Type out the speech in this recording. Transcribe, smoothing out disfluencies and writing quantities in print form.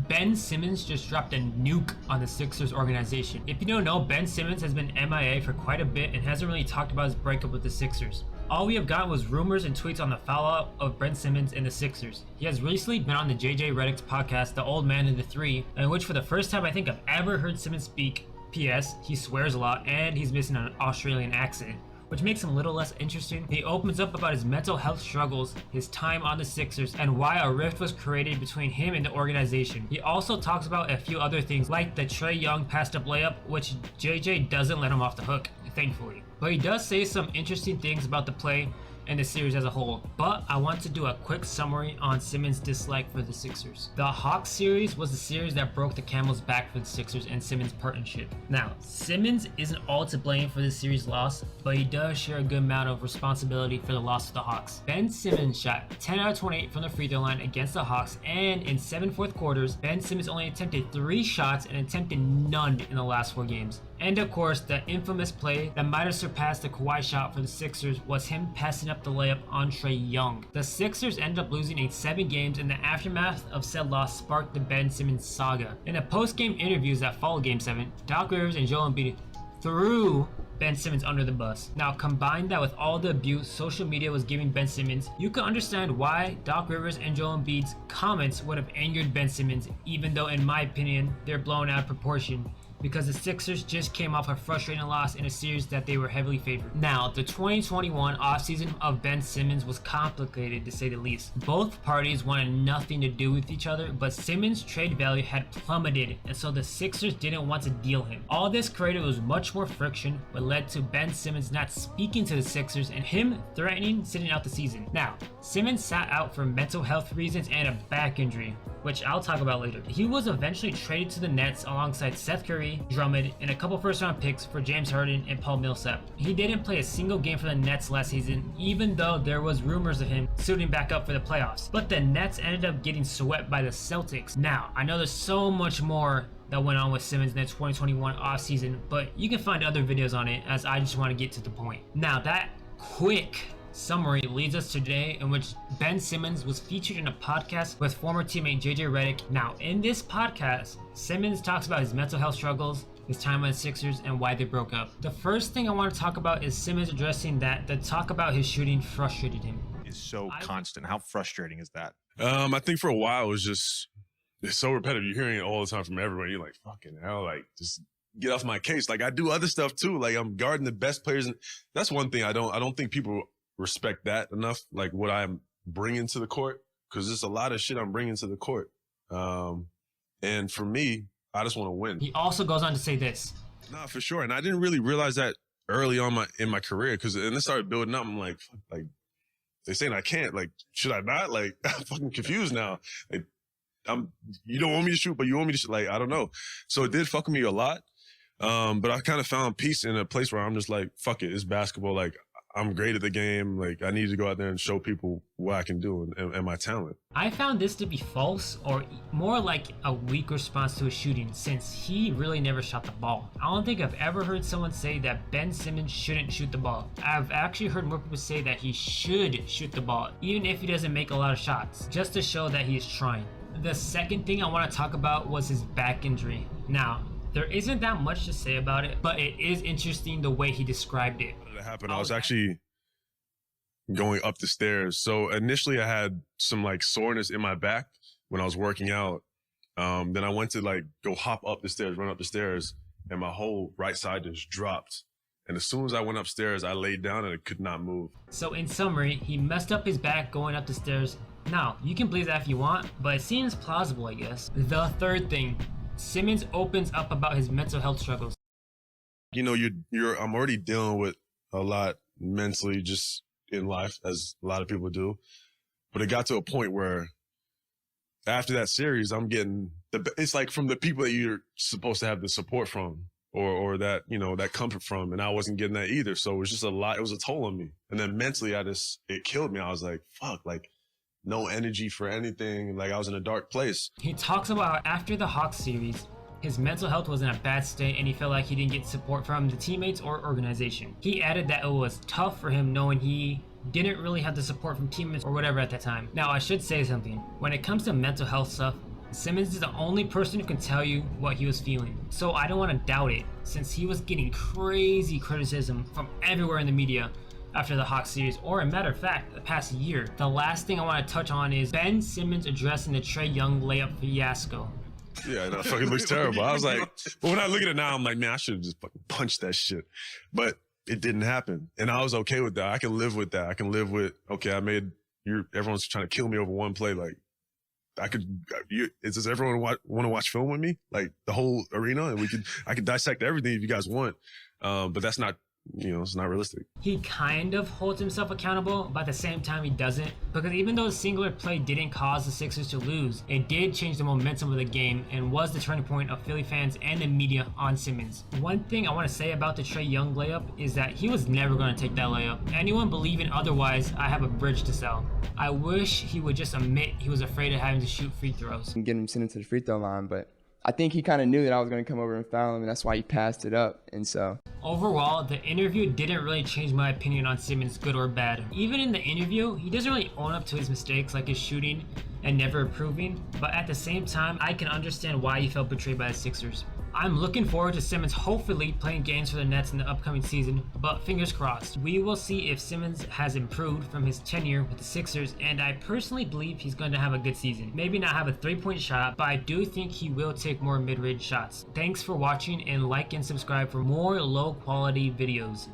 Ben Simmons just dropped a nuke on the Sixers organization. If you don't know, Ben Simmons has been MIA for quite a bit and hasn't really talked about his breakup with the Sixers. All we have gotten was rumors and tweets on the fallout of Ben Simmons and the Sixers. He has recently been on the JJ Redicks Podcast, The Old Man and the Three, in which for the first time I think I've ever heard Simmons speak. P.S. He swears a lot and he's missing an Australian accent, which makes him a little less interesting. He opens up about his mental health struggles, his time on the Sixers, and why a rift was created between him and the organization. He also talks about a few other things like the Trae Young passed up layup, which JJ doesn't let him off the hook, thankfully. But he does say some interesting things about the play and the series as a whole. But I want to do a quick summary on Simmons' dislike for the Sixers. The Hawks series was the series that broke the camel's back for the Sixers and Simmons' partnership. Now, Simmons isn't all to blame for the series loss, but he does share a good amount of responsibility for the loss of the Hawks. Ben Simmons shot 10 out of 28 from the free throw line against the Hawks, and in 7 fourth quarters, Ben Simmons only attempted 3 shots and attempted none in the last 4 games. And of course, the infamous play that might have surpassed the Kawhi shot for the Sixers was him passing up the layup on Trae Young. The Sixers ended up losing in 7 games, and the aftermath of said loss sparked the Ben Simmons saga. In the post-game interviews that followed Game 7, Doc Rivers and Joel Embiid threw Ben Simmons under the bus. Now, combine that with all the abuse social media was giving Ben Simmons, you can understand why Doc Rivers and Joel Embiid's comments would have angered Ben Simmons, even though in my opinion, they're blown out of proportion, because the Sixers just came off a frustrating loss in a series that they were heavily favored. Now, the 2021 offseason of Ben Simmons was complicated to say the least. Both parties wanted nothing to do with each other, but Simmons' trade value had plummeted, and so the Sixers didn't want to deal him. All this created was much more friction, but led to Ben Simmons not speaking to the Sixers and him threatening sitting out the season. Now, Simmons sat out for mental health reasons and a back injury, which I'll talk about later. He was eventually traded to the Nets alongside Seth Curry, Drummond, and a couple first-round picks for James Harden and Paul Millsap. He didn't play a single game for the Nets last season, even though there was rumors of him suiting back up for the playoffs. But the Nets ended up getting swept by the Celtics. Now, I know there's so much more that went on with Simmons in the 2021 offseason, but you can find other videos on it, as I just want to get to the point. Now, that quick summary leads us to today, in which Ben Simmons was featured in a podcast with former teammate JJ Reddick. Now, in this podcast, Simmons talks about his mental health struggles, his time on the Sixers, and why they broke up. The first thing I want to talk about is Simmons addressing that the talk about his shooting frustrated him. It's so constant. How frustrating is that? I think for a while it was just, it's so repetitive. You're hearing it all the time from everyone. You're like, fucking hell, like, just get off my case. Like, I do other stuff too. Like, I'm guarding the best players. And that's one thing I don't think people respect that enough, like what I'm bringing to the court, because there's a lot of shit I'm bringing to the court. And for me, I just want to win. He also goes on to say this. Nah, for sure. And I didn't really realize that early on in my career, because and it started building up. I'm like they saying I can't. Like, should I not? Like, I'm fucking confused now. Like, you don't want me to shoot, but you want me to shoot. Like, I don't know. So it did fuck me a lot. But I kind of found peace in a place where I'm just like, fuck it, it's basketball. Like, I'm great at the game. Like, I need to go out there and show people what I can do and my talent. I found this to be false, or more like a weak response to his shooting, since he really never shot the ball. I don't think I've ever heard someone say that Ben Simmons shouldn't shoot the ball. I've actually heard more people say that he should shoot the ball, even if he doesn't make a lot of shots, just to show that he is trying. The second thing I want to talk about was his back injury. Now, there isn't that much to say about it, but it is interesting the way he described it. What happened? I was actually going up the stairs. So initially I had some like soreness in my back when I was working out. Then I went to like go hop up the stairs, run up the stairs, and my whole right side just dropped. And as soon as I went upstairs, I laid down and I could not move. So in summary, he messed up his back going up the stairs. Now, you can believe that if you want, but it seems plausible, I guess. The third thing, Simmons opens up about his mental health struggles. You know, I'm already dealing with a lot mentally just in life, as a lot of people do. But it got to a point where after that series, I'm getting it's like from the people that you're supposed to have the support from or that, you know, that comfort from. And I wasn't getting that either. So it was just a lot. It was a toll on me. And then mentally, it killed me. I was like, fuck, like, no energy for anything. Like, I was in a dark place. He talks about how after the Hawks series, his mental health was in a bad state and he felt like he didn't get support from the teammates or organization. He added that it was tough for him knowing he didn't really have the support from teammates or whatever at that time. Now, I should say something. When it comes to mental health stuff, Simmons is the only person who can tell you what he was feeling, so I don't want to doubt it since he was getting crazy criticism from everywhere in the media after the Hawks series, or a matter of fact, the past year. The last thing I want to touch on is Ben Simmons addressing the Trae Young layup fiasco. Yeah, that fucking looks terrible. I was like, but when I look at it now, I'm like, man, I should have just fucking punched that shit. But it didn't happen. And I was okay with that. I can live with that. I can live with, okay, everyone's trying to kill me over one play. Like, does everyone want to watch film with me? Like the whole arena? And I could dissect everything if you guys want. But that's not, it's not realistic. He kind of holds himself accountable, but at the same time he doesn't, because even though the singular play didn't cause the Sixers to lose, it did change the momentum of the game and was the turning point of Philly fans and the media on Simmons. One thing I want to say about the Trae Young layup is that he was never going to take that layup. Anyone believing otherwise, I have a bridge to sell. I wish he would just admit he was afraid of having to shoot free throws. And get him sent to the free throw line, but I think he kind of knew that I was going to come over and foul him, and that's why he passed it up. And so overall, the interview didn't really change my opinion on Simmons, good or bad. Even in the interview, he doesn't really own up to his mistakes like his shooting and never improving, but at the same time, I can understand why he felt betrayed by the Sixers. I'm looking forward to Simmons hopefully playing games for the Nets in the upcoming season, but fingers crossed. We will see if Simmons has improved from his tenure with the Sixers, and I personally believe he's going to have a good season. Maybe not have a three-point shot, but I do think he will take more mid-range shots. Thanks for watching, and like and subscribe for more low-quality videos.